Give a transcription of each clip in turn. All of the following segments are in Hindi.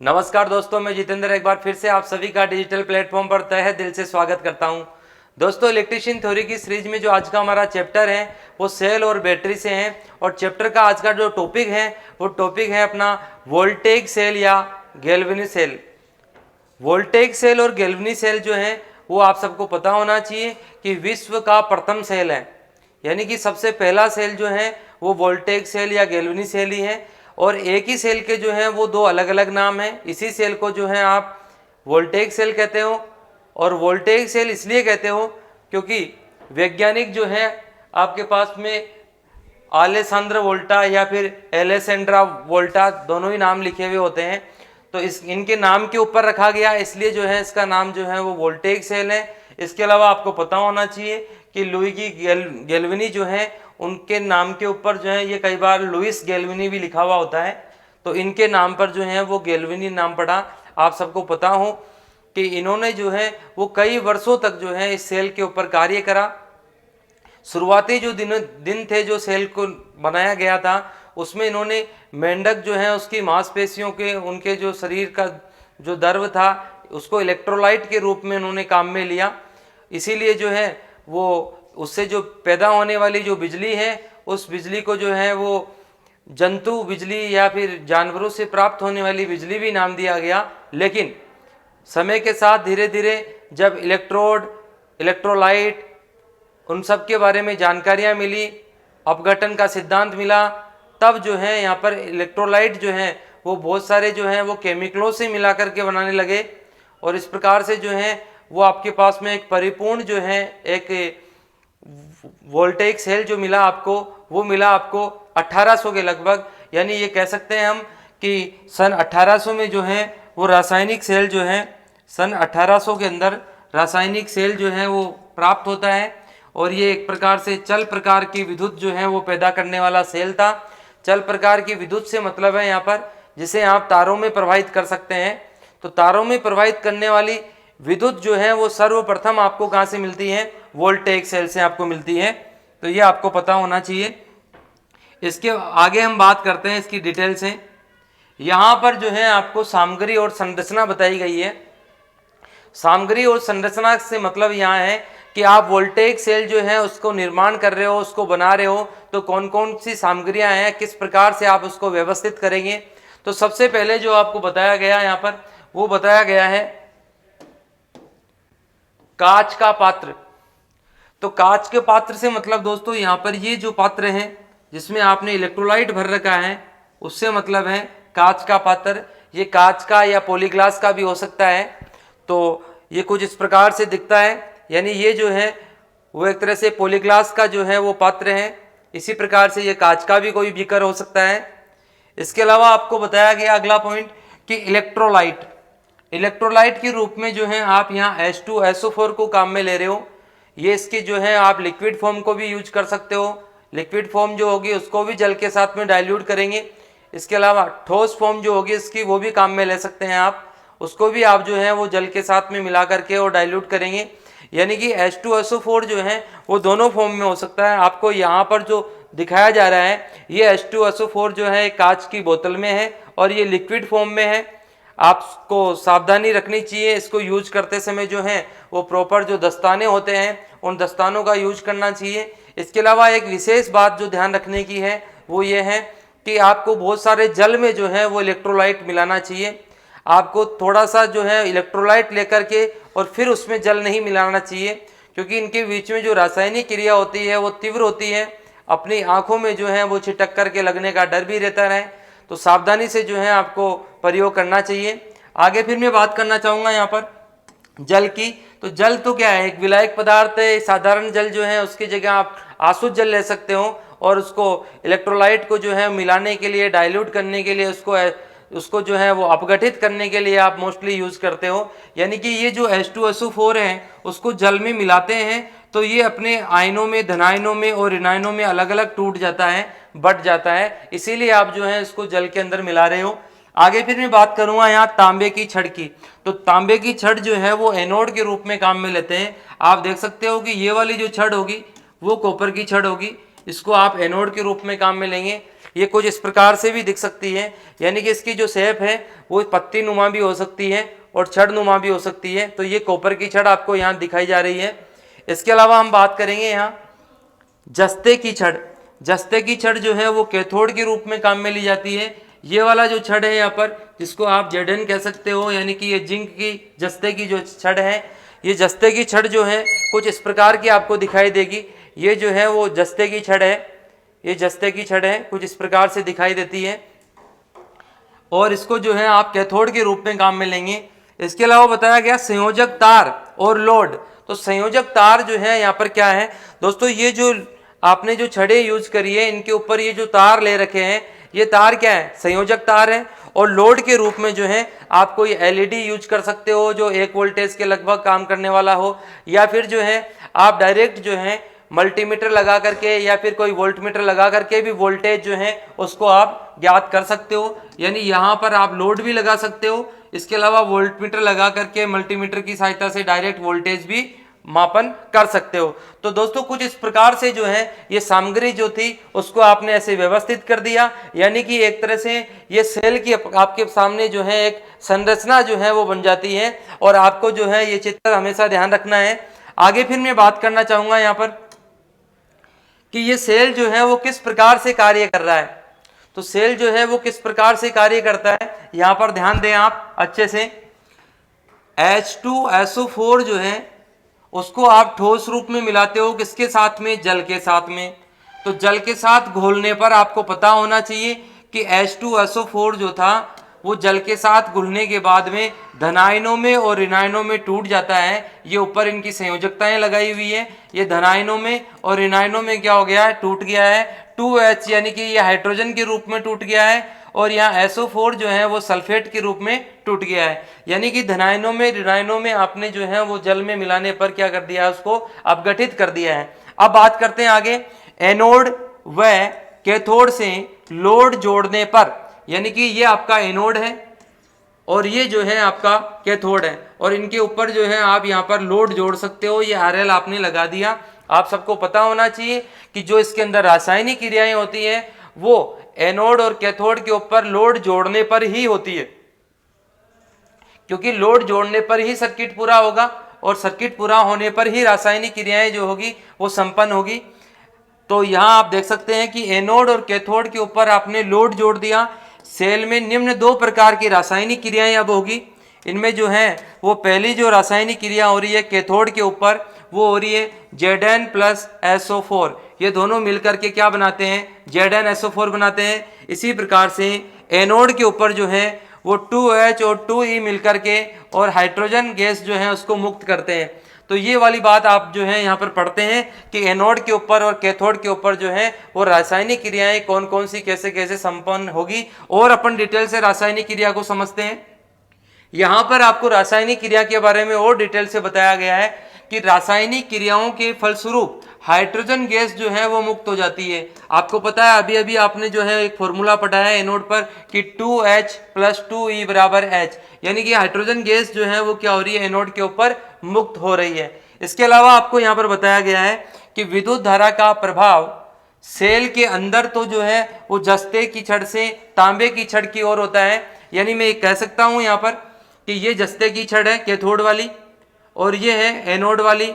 नमस्कार दोस्तों, मैं जितेंद्र एक बार फिर से आप सभी का डिजिटल प्लेटफॉर्म पर तहे दिल से स्वागत करता हूं। दोस्तों, इलेक्ट्रिशियन थ्योरी की सीरीज में जो आज का हमारा चैप्टर है वो सेल और बैटरी से है। और चैप्टर का आज का जो टॉपिक है वो टॉपिक है अपना वोल्टेज सेल या गैल्वेनिक सेल। वोल्टेज सेल और गैल्वेनिक सेल जो है वो आप सबको पता होना चाहिए कि विश्व का प्रथम सेल है, यानी कि सबसे पहला सेल जो है वो वोल्टेज सेल या गैल्वेनिक सेल ही है। और एक ही सेल के जो हैं वो दो अलग अलग नाम हैं। इसी सेल को जो है आप वोल्टेज सेल कहते हो, और वोल्टेज सेल इसलिए कहते हो क्योंकि वैज्ञानिक जो है आपके पास में अलेसांद्रो वोल्टा या फिर एलेसेंड्रा वोल्टा दोनों ही नाम लिखे हुए होते हैं, तो इनके नाम के ऊपर रखा गया, इसलिए जो है इसका नाम जो है वो वोल्टेज सेल है। इसके अलावा आपको पता होना चाहिए कि लुई की गैल्वेनी जो है उनके नाम के ऊपर जो है ये कई बार लुइस गैल्वेनी भी लिखा हुआ होता है, तो इनके नाम पर जो है वो गैल्वेनी नाम पड़ा। आप सबको पता हो कि इन्होंने जो है वो कई वर्षों तक जो है इस सेल के ऊपर कार्य करा। शुरुआती जो दिन थे जो सेल को बनाया गया था उसमें इन्होंने मेंढक जो है उसकी मांसपेशियों के उनके जो शरीर का जो द्रव था उसको इलेक्ट्रोलाइट के रूप में उन्होंने काम में लिया। इसीलिए जो है वो उससे जो पैदा होने वाली जो बिजली है उस बिजली को जो है वो जंतु बिजली या फिर जानवरों से प्राप्त होने वाली बिजली भी नाम दिया गया। लेकिन समय के साथ धीरे धीरे जब इलेक्ट्रोड, इलेक्ट्रोलाइट उन सब के बारे में जानकारियाँ मिली, अपघटन का सिद्धांत मिला, तब जो है यहाँ पर इलेक्ट्रोलाइट जो है वो बहुत सारे जो है वो केमिकलों से मिला करके बनाने लगे। और इस प्रकार से जो है वो आपके पास में एक परिपूर्ण जो है एक वोल्टेज सेल जो मिला आपको, वो मिला आपको 1800 के लगभग। यानी ये कह सकते हैं हम कि सन 1800 में जो है वो रासायनिक सेल जो है सन 1800 के अंदर रासायनिक सेल जो है वो प्राप्त होता है। और ये एक प्रकार से चल प्रकार की विद्युत जो है वो पैदा करने वाला सेल था। चल प्रकार की विद्युत से मतलब है यहाँ पर जिसे आप तारों में प्रवाहित कर सकते हैं। तो तारों में प्रवाहित करने वाली विद्युत जो है वो सर्वप्रथम आपको कहाँ से मिलती है? वोल्टेज सेल से आपको मिलती है। तो ये आपको पता होना चाहिए। इसके आगे हम बात करते हैं इसकी डिटेल से। यहाँ पर जो है आपको सामग्री और संरचना बताई गई है। सामग्री और संरचना से मतलब यहाँ है कि आप वोल्टेज सेल जो है उसको निर्माण कर रहे हो, उसको बना रहे हो, तो कौन कौन सी सामग्रियां हैं, किस प्रकार से आप उसको व्यवस्थित करेंगे। तो सबसे पहले जो आपको बताया गया यहाँ पर वो बताया गया है कांच का पात्र। तो कांच के पात्र से मतलब दोस्तों यहाँ पर ये जो पात्र है जिसमें आपने इलेक्ट्रोलाइट भर रखा है उससे मतलब है कांच का पात्र। ये कांच का या पॉलीग्लास का भी हो सकता है। तो ये कुछ इस प्रकार से दिखता है, यानी ये जो है वो एक तरह से पॉलीग्लास का जो है वो पात्र है। इसी प्रकार से ये कांच का भी कोई बीकर हो सकता है। इसके अलावा आपको बताया गया अगला पॉइंट कि इलेक्ट्रोलाइट, इलेक्ट्रोलाइट के रूप में जो है आप यहाँ H2SO4 को काम में ले रहे हो। ये इसकी जो है आप लिक्विड फॉर्म को भी यूज कर सकते हो। लिक्विड फॉर्म जो होगी उसको भी जल के साथ में डाइल्यूट करेंगे। इसके अलावा ठोस फॉर्म जो होगी इसकी वो भी काम में ले सकते हैं आप, उसको भी आप जो है वो जल के साथ में मिला करके और डाइल्यूट करेंगे। यानी कि H2SO4 जो है वो दोनों फॉर्म में हो सकता है। आपको यहाँ पर जो दिखाया जा रहा है ये H2SO4 जो है कांच की बोतल में है और ये लिक्विड फॉर्म में है। आपको सावधानी रखनी चाहिए, इसको यूज करते समय जो है वो प्रॉपर जो दस्ताने होते हैं उन दस्तानों का यूज करना चाहिए। इसके अलावा एक विशेष बात जो ध्यान रखने की है वो ये है कि आपको बहुत सारे जल में जो है वो इलेक्ट्रोलाइट मिलाना चाहिए। आपको थोड़ा सा जो है इलेक्ट्रोलाइट लेकर के और फिर उसमें जल नहीं मिलाना चाहिए, क्योंकि इनके बीच में जो रासायनिक क्रिया होती है वो तीव्र होती है। अपनी आंखों में जो है वो छिटक करके लगने का डर भी रहता है। तो सावधानी से जो है आपको प्रयोग करना चाहिए। आगे फिर मैं बात करना चाहूँगा यहाँ पर जल की। तो जल तो क्या है? एक विलायक पदार्थ है। साधारण जल जो है उसकी जगह आप आसुत जल ले सकते हो और उसको इलेक्ट्रोलाइट को जो है मिलाने के लिए, डाइल्यूट करने के लिए, उसको जो है वो अपघटित करने के लिए आप मोस्टली यूज करते हो। यानी कि ये जो H2SO4 है उसको जल में मिलाते हैं तो ये अपने आयनों में, धनायनों में और ऋणायनों में अलग अलग टूट जाता है, बट जाता है। इसीलिए आप जो है इसको जल के अंदर मिला रहे हो। आगे फिर मैं बात करूंगा यहाँ तांबे की छड़ की। तो तांबे की छड़ जो है वो एनोड के रूप में काम में लेते हैं। आप देख सकते हो कि ये वाली जो छड़ होगी वो कॉपर की छड़ होगी, इसको आप एनोड के रूप में काम में लेंगे। ये कुछ इस प्रकार से भी दिख सकती है, यानी कि इसकी जो शेप है वो पत्ती नुमा भी हो सकती है और छड़ नुमा भी हो सकती है। तो ये कॉपर की छड़ आपको यहाँ दिखाई जा रही है। इसके अलावा हम बात करेंगे यहाँ जस्ते की छड़। जस्ते की छड़ जो है वो कैथोड के रूप में काम में ली जाती है। ये वाला जो छड़ है यहाँ पर, जिसको आप जेडन कह सकते हो, यानी कि ये जिंक की जस्ते की जो छड़ है, ये जस्ते की छड़ जो है कुछ इस प्रकार की आपको दिखाई देगी। ये जो है वो जस्ते की छड़ है, ये जस्ते की छड़ है, कुछ इस प्रकार से दिखाई देती है और इसको जो है आप कैथोड के रूप में काम में लेंगे। इसके अलावा बताया गया संयोजक तार और लोड। तो संयोजक तार जो है यहाँ पर क्या है दोस्तों, ये जो आपने जो छड़े यूज करी है इनके ऊपर ये जो तार ले रखे हैं, ये तार क्या है, संयोजक तार है। और लोड के रूप में जो है आप कोई एलईडी यूज कर सकते हो जो 1 वोल्टेज के लगभग काम करने वाला हो, या फिर जो है आप डायरेक्ट जो है मल्टीमीटर लगा करके या फिर कोई वोल्टमीटर लगा करके भी वोल्टेज जो है उसको आप ज्ञात कर सकते हो। यानी यहाँ पर आप लोड भी लगा सकते हो, इसके अलावा वोल्टमीटर लगा करके मल्टीमीटर की सहायता से डायरेक्ट वोल्टेज भी मापन कर सकते हो। तो दोस्तों कुछ इस प्रकार से जो है ये सामग्री जो थी उसको आपने ऐसे व्यवस्थित कर दिया, यानी कि एक तरह से ये सेल की आपके सामने जो है एक संरचना जो है वो बन जाती है। और आपको जो है ये चित्र हमेशा ध्यान रखना है। आगे फिर मैं बात करना चाहूंगा यहाँ पर कि ये सेल जो है वो किस प्रकार से कार्य कर रहा है। तो सेल जो है वो किस प्रकार से कार्य करता है, यहाँ पर ध्यान दें आप अच्छे से। H2SO4 जो है उसको आप ठोस रूप में मिलाते हो, किसके साथ में, जल के साथ में। तो जल के साथ घोलने पर आपको पता होना चाहिए कि H2SO4 जो था वो जल के साथ घुलने के बाद में धनायनों में और ऋणायनों में टूट जाता है। ये ऊपर इनकी संयोजकताएं लगाई हुई है, ये धनायनों में और ऋणायनों में क्या हो गया है, टूट गया है। 2H यानी कि ये हाइड्रोजन के रूप में टूट गया है और यहाँ SO4 जो है वो सल्फेट के रूप में टूट गया है। यानी कि धनायनों में ऋणायनों में आपने जो है वो जल में मिलाने पर क्या कर दिया है, उसको अपघटित कर दिया है। अब बात करते हैं आगे, एनोड व कैथोड से लोड जोड़ने पर, यानी कि ये आपका एनोड है और ये जो है आपका कैथोड है और इनके ऊपर जो है आप यहाँ पर लोड जोड़ सकते हो। ये RL आपने लगा दिया। आप सबको पता होना चाहिए कि जो इसके अंदर रासायनिक क्रियाएं होती हैं वो एनोड और कैथोड के ऊपर लोड जोड़ने पर ही होती है, क्योंकि लोड जोड़ने पर ही सर्किट पूरा होगा और सर्किट पूरा होने पर ही रासायनिक क्रियाएं जो होगी वो संपन्न होगी। तो यहाँ आप देख सकते हैं कि एनोड और कैथोड के ऊपर आपने लोड जोड़ दिया। सेल में निम्न 2 प्रकार की रासायनिक क्रियाएं अब होगी। इनमें जो है वो पहली जो रासायनिक क्रिया हो रही है कैथोड के ऊपर वो हो रही है Zn प्लस SO4। ये दोनों मिलकर के क्या बनाते हैं, ZnSO4 बनाते हैं। इसी प्रकार से एनोड के ऊपर जो है वो 2H और 2E मिलकर के और हाइड्रोजन गैस जो है उसको मुक्त करते हैं। तो ये वाली बात आप जो है यहाँ पर पढ़ते हैं कि एनोड के ऊपर और कैथोड के ऊपर जो है वो रासायनिक क्रियाएं कौन कौन सी कैसे कैसे संपन्न होगी, और अपन डिटेल से रासायनिक क्रिया को समझते हैं। यहाँ पर आपको रासायनिक क्रिया के बारे में और डिटेल से बताया गया है कि रासायनिक क्रियाओं के फलस्वरूप हाइड्रोजन गैस जो है वो मुक्त हो जाती है। आपको पता है अभी अभी आपने जो है एक फॉर्मूला पढ़ा है एनोड पर कि 2H प्लस 2E बराबर H, यानी कि हाइड्रोजन गैस जो है वो क्या हो रही है, एनोड के ऊपर मुक्त हो रही है। इसके अलावा आपको यहाँ पर बताया गया है कि विद्युत धारा का प्रभाव सेल के अंदर तो जो है वो जस्ते की छड़ से तांबे की छड़ की ओर होता है। यानी मैं कह सकता हूँ यहाँ पर कि ये जस्ते की छड़ है कैथोड वाली और ये है एनोड वाली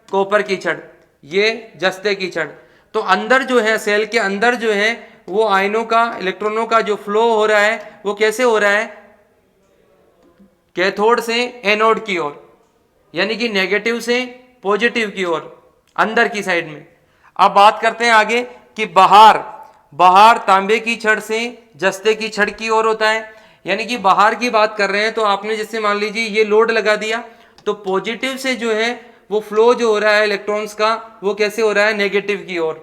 कॉपर की छड़, ये जस्ते की छड़। तो अंदर जो है सेल के अंदर जो है वो आयनों का, इलेक्ट्रॉनों का जो फ्लो हो रहा है वो कैसे हो रहा है, कैथोड से एनोड की ओर, यानी कि नेगेटिव से पॉजिटिव की ओर अंदर की साइड में। अब बात करते हैं आगे कि बाहर तांबे की छड़ से जस्ते की छड़ की ओर होता है। यानी कि बाहर की बात कर रहे हैं तो आपने जैसे मान लीजिए ये लोड लगा दिया तो पॉजिटिव से जो है वो फ्लो जो हो रहा है इलेक्ट्रॉन्स का वो कैसे हो रहा है, नेगेटिव की ओर।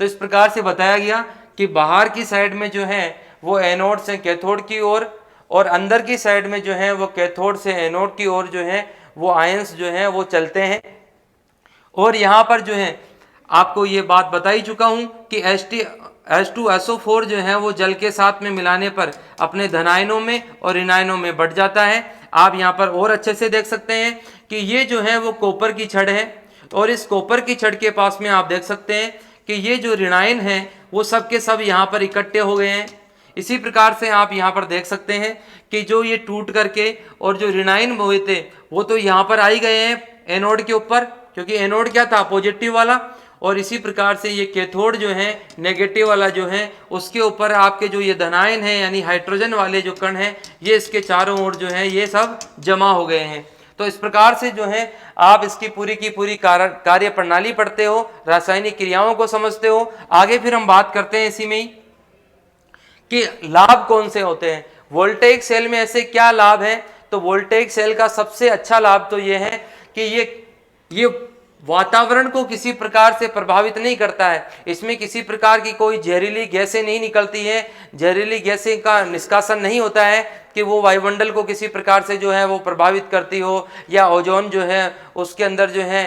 तो इस प्रकार से बताया गया कि बाहर की साइड में जो है वो एनोड से कैथोड की ओर और अंदर की साइड में जो है वो कैथोड से एनोड की ओर जो है वो आयंस जो है वो चलते हैं। और यहाँ पर जो है आपको ये बात बता ही चुका हूँ कि H2SO4 जो है वो जल के साथ में मिलाने पर अपने धनायनों में और ऋणायनों में बढ़ जाता है। आप यहाँ पर और अच्छे से देख सकते हैं कि ये जो है वो कॉपर की छड़ है और इस कॉपर की छड़ के पास में आप देख सकते हैं कि ये जो ऋणायन है वो सब के सब यहाँ पर इकट्ठे हो गए हैं। इसी प्रकार से आप यहाँ पर देख सकते हैं कि जो ये टूट करके और जो ऋणायन हुए थे वो तो यहाँ पर आ ही गए हैं एनोड के ऊपर, क्योंकि एनोड क्या था, पॉजिटिव वाला, और इसी प्रकार से ये कैथोड जो है नेगेटिव वाला जो है उसके ऊपर आपके जो ये धनायन है यानी हाइड्रोजन वाले जो कण हैं ये इसके चारों ओर जो है ये सब जमा हो गए हैं। तो इस प्रकार से जो है आप इसकी पूरी की पूरी कार्य प्रणाली पढ़ते हो, रासायनिक क्रियाओं को समझते हो। आगे फिर हम बात करते हैं इसी में ही कि लाभ कौन से होते हैं। वोल्टेइक सेल में ऐसे क्या लाभ हैं, तो वोल्टेइक सेल का सबसे अच्छा लाभ तो ये है कि ये वातावरण को किसी प्रकार से प्रभावित नहीं करता है। इसमें किसी प्रकार की कोई जहरीली गैसें नहीं निकलती है, जहरीली गैसें का निष्कासन नहीं होता है कि वो वायुमंडल को किसी प्रकार से जो है वो प्रभावित करती हो, या ओजोन जो है उसके अंदर जो है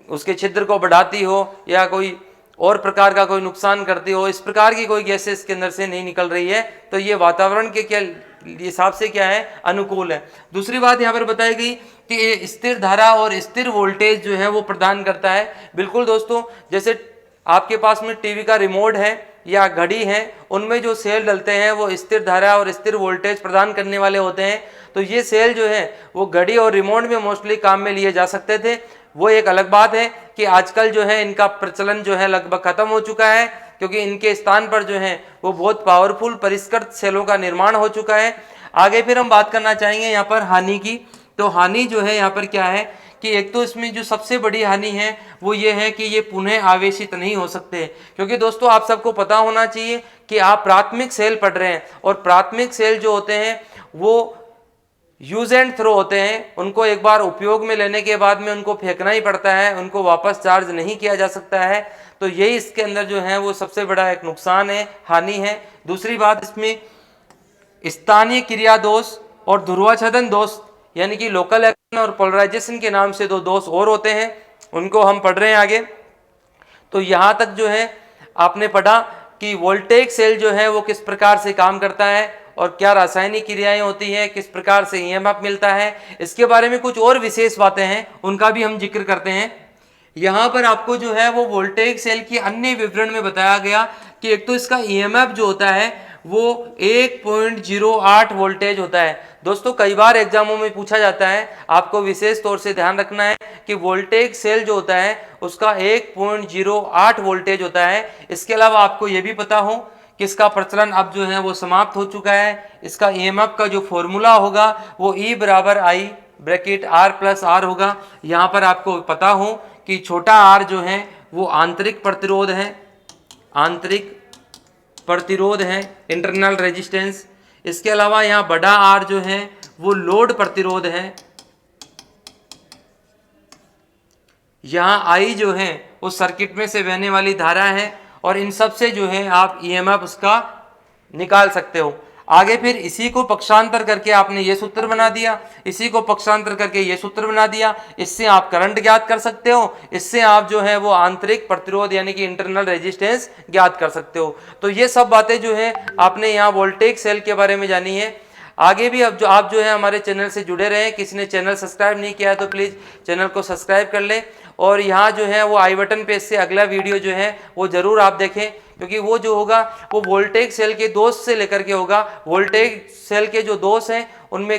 उसके छिद्र को बढ़ाती हो, या कोई और प्रकार का कोई नुकसान करती हो। इस प्रकार की कोई गैसें इसके अंदर से नहीं निकल रही है, तो ये वातावरण के क्या हिसाब से क्या है, अनुकूल है। दूसरी बात यहाँ पर बताई गई कि ये स्थिर धारा और स्थिर वोल्टेज जो है वो प्रदान करता है। बिल्कुल दोस्तों, जैसे आपके पास में टीवी का रिमोट है या घड़ी है, उनमें जो सेल डलते हैं वो स्थिर धारा और स्थिर वोल्टेज प्रदान करने वाले होते हैं। तो ये सेल जो है वो घड़ी और रिमोट में मोस्टली काम में लिए जा सकते थे। वो एक अलग बात है कि आजकल जो है इनका प्रचलन जो है लगभग खत्म हो चुका है, क्योंकि इनके स्थान पर जो है वो बहुत पावरफुल परिष्कृत सेलों का निर्माण हो चुका है। आगे फिर हम बात करना चाहेंगे यहाँ पर हानि की। तो हानि जो है यहाँ पर क्या है कि एक तो इसमें जो सबसे बड़ी हानि है वो ये है कि ये पुनः आवेशित नहीं हो सकते, क्योंकि दोस्तों आप सबको पता होना चाहिए कि आप प्राथमिक सेल पढ़ रहे हैं, और प्राथमिक सेल जो होते हैं वो यूज एंड थ्रो होते हैं। उनको एक बार उपयोग में लेने के बाद में उनको फेंकना ही पड़ता है, उनको वापस चार्ज नहीं किया जा सकता है। तो यही इसके अंदर जो है वो सबसे बड़ा एक नुकसान है, हानि है। दूसरी बात, इसमें स्थानीय क्रिया दोष और ध्रुवाच्छेदन दोष यानी कि लोकल एक्शन और पोलराइजेशन के नाम से दो दोष और होते हैं, उनको हम पढ़ रहे हैं आगे। तो यहाँ तक जो है आपने पढ़ा कि वोल्टेइक सेल जो है वो किस प्रकार से काम करता है और क्या रासायनिक क्रियाएं होती हैं, किस प्रकार से ईएमएफ मिलता है। इसके बारे में कुछ और विशेष बातें हैं, उनका भी हम जिक्र करते हैं। यहाँ पर आपको जो है वो वोल्टेइक सेल की अन्य विवरण में बताया गया कि एक तो इसका ईएमएफ जो होता है वो 1.08 वोल्टेज होता है। दोस्तों कई बार एग्जामों में पूछा जाता है, आपको विशेष तौर से ध्यान रखना है कि वोल्टेइक सेल जो होता है उसका 1.08 वोल्टेज होता है। इसके अलावा आपको ये भी पता हो कि इसका प्रचलन अब जो है वो समाप्त हो चुका है। इसका ईएमएफ का जो फॉर्मूला होगा वो E बराबर I bracket R plus R होगा। यहाँ पर आपको पता हो कि छोटा r जो है वो आंतरिक प्रतिरोध है, आंतरिक प्रतिरोध है, इंटरनल रेजिस्टेंस। इसके अलावा यहाँ बड़ा R जो है वो लोड प्रतिरोध है। यहाँ I जो है वो सर्किट में से बहने वाली धारा है, और इन सब से जो है आप ईएमएफ उसका निकाल सकते हो। आगे फिर इसी को पक्षांतर करके आपने ये सूत्र बना दिया, इसी को पक्षांतर करके ये सूत्र बना दिया। इससे आप करंट ज्ञात कर सकते हो, इससे आप जो है वो आंतरिक प्रतिरोध यानी कि इंटरनल रेजिस्टेंस ज्ञात कर सकते हो। तो ये सब बातें जो है आपने यहाँ वोल्टेइक सेल के बारे में जानी है। आगे भी अब जो आप जो है हमारे चैनल से जुड़े रहे, किसी ने चैनल सब्सक्राइब नहीं किया है तो प्लीज़ चैनल को सब्सक्राइब कर लें, और यहाँ जो है वो आई बटन पे इससे अगला वीडियो जो है वो ज़रूर आप देखें, क्योंकि वो जो होगा वो वोल्टेइक सेल के दोष से लेकर के होगा। वोल्टेइक सेल के जो दोष हैं उनमें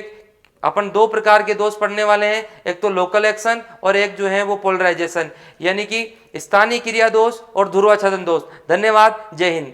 अपन दो प्रकार के दोष पढ़ने वाले हैं, एक तो लोकल एक्शन और एक जो है वो पोलराइजेशन यानी कि स्थानीय क्रिया दोष और ध्रुवाच्छेदन दोष। धन्यवाद, जय हिंद।